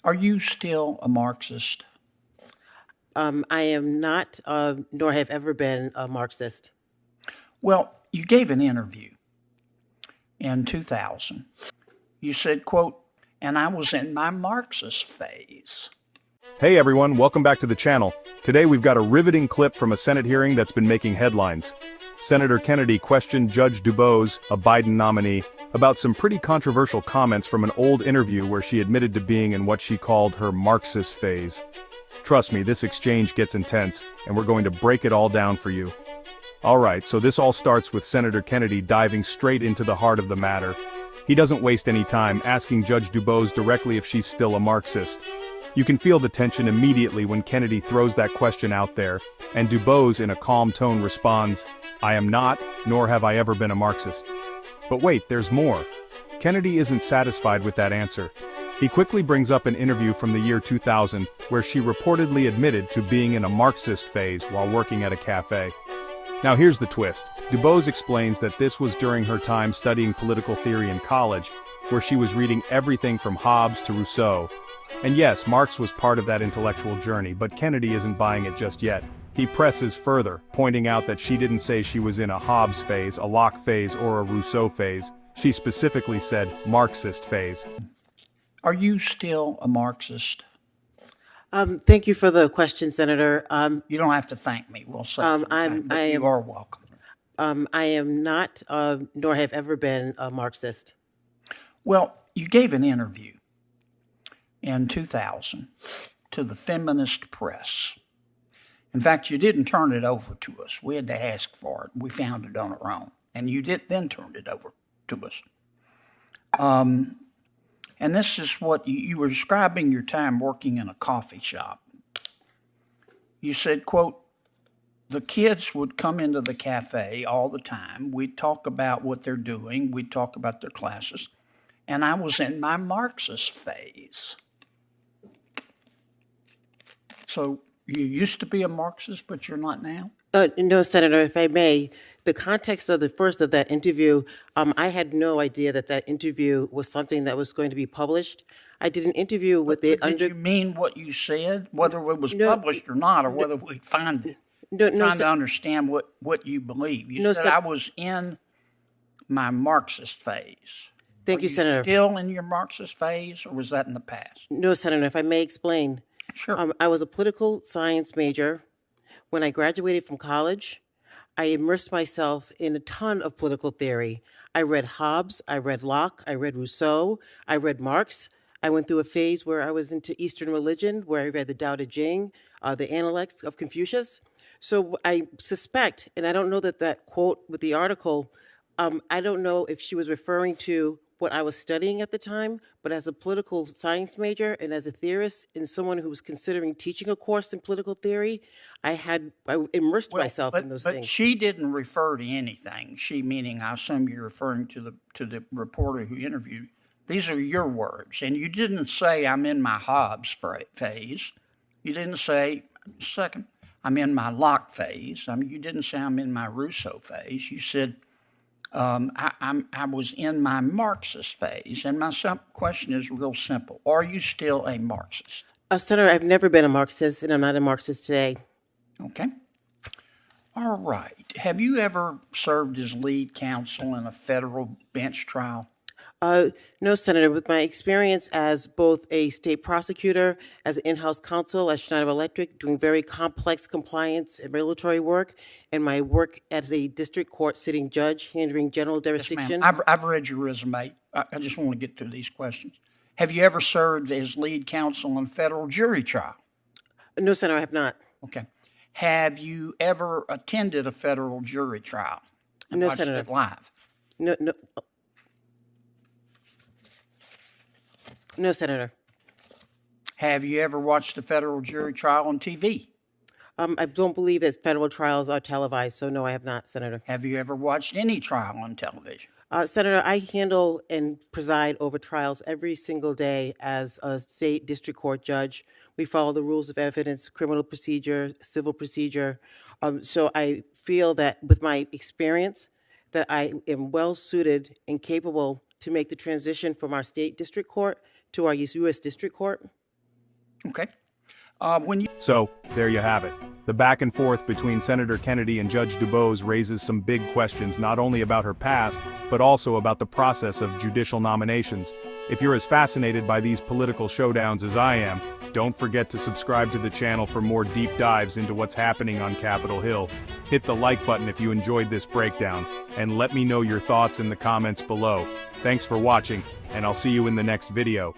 Are you still a Marxist? I am not, nor have ever been a Marxist. Well, you gave an interview in 2000. You said, quote, and I was in my Marxist phase. Hey everyone, welcome back to the channel. Today we've got a riveting clip from a Senate hearing that's been making headlines. Senator Kennedy questioned Judge Dubose, a Biden nominee, about some pretty controversial comments from an old interview where she admitted to being in what she called her Marxist phase. Trust me, this exchange gets intense, and we're going to break it all down for you. Alright, so this all starts with Senator Kennedy diving straight into the heart of the matter. He doesn't waste any time asking Judge Dubose directly if she's still a Marxist. You can feel the tension immediately when Kennedy throws that question out there, and Dubose in a calm tone responds, I am not, nor have I ever been a Marxist. But wait, there's more. Kennedy isn't satisfied with that answer. He quickly brings up an interview from the year 2000 where she reportedly admitted to being in a Marxist phase while working at a cafe. Now here's the twist. Dubose explains that this was during her time studying political theory in college, where she was reading everything from Hobbes to Rousseau. And yes, Marx was part of that intellectual journey, but Kennedy isn't buying it just yet. He presses further, pointing out that she didn't say she was in a Hobbes phase, a Locke phase, or a Rousseau phase. She specifically said Marxist phase. Are you still a Marxist? Thank you for the question, Senator. You don't have to thank me. We'll say you are welcome. I am not, nor have ever been a Marxist. Well, you gave an interview in 2000 to the feminist press. In fact, you didn't turn it over to us. We had to ask for it. We found it on our own. And you did then turn it over to us. And this is what you were describing your time working in a coffee shop. You said, quote, the kids would come into the cafe all the time. We'd talk about what they're doing. We'd talk about their classes. And I was in my Marxist phase. So you used to be a Marxist, but you're not now? No, Senator, if I may, the context of the first of that interview, I had no idea that that interview was something that was going to be published. I did an interview with the Did you mean what you said, whether it was published or not, or whether we'd find it? Trying to understand what you believe. You said I was in my Marxist phase. Thank you, Senator. Still in your Marxist phase, or was that in the past? No, Senator, if I may explain. Sure. I was a political science major. When I graduated from college, I immersed myself in a ton of political theory. I read Hobbes, I read Locke, I read Rousseau, I read Marx. I went through a phase where I was into Eastern religion, where I read the Tao Te Ching, the Analects of Confucius. So I suspect, and I don't know that quote with the article, I don't know if she was referring to what I was studying at the time, but as a political science major and as a theorist and someone who was considering teaching a course in political theory, I immersed myself in those things. But she didn't refer to anything. She, meaning, I assume you're referring to the reporter who interviewed. These are your words, and you didn't say I'm in my Hobbes phase. You didn't say, second, I'm in my Locke phase. You didn't say I'm in my Rousseau phase. You said I was in my Marxist phase, and my question is real simple. Are you still a Marxist? Senator, I've never been a Marxist, and I'm not a Marxist today. Okay. All right. Have you ever served as lead counsel in a federal bench trial? No, Senator. With my experience as both a state prosecutor, as an in-house counsel at Schneider Electric, doing very complex compliance and regulatory work, and my work as a district court sitting judge, handling general jurisdiction. Yes, ma'am. I've read your resume. I just want to get through these questions. Have you ever served as lead counsel in a federal jury trial? No, Senator, I have not. Okay. Have you ever attended a federal jury trial? No, watched Senator. It live? No. No, Senator. Have you ever watched a federal jury trial on TV? I don't believe that federal trials are televised, so no, I have not, Senator. Have you ever watched any trial on television? Senator, I handle and preside over trials every single day as a state district court judge. We follow the rules of evidence, criminal procedure, civil procedure. So I feel that with my experience, that I am well suited and capable to make the transition from our state district court to our U.S. district court. Okay. When you So, there you have it. The back and forth between Senator Kennedy and Judge Dubose raises some big questions not only about her past, but also about the process of judicial nominations. If you're as fascinated by these political showdowns as I am, don't forget to subscribe to the channel for more deep dives into what's happening on Capitol Hill. Hit the like button if you enjoyed this breakdown, and let me know your thoughts in the comments below. Thanks for watching, and I'll see you in the next video.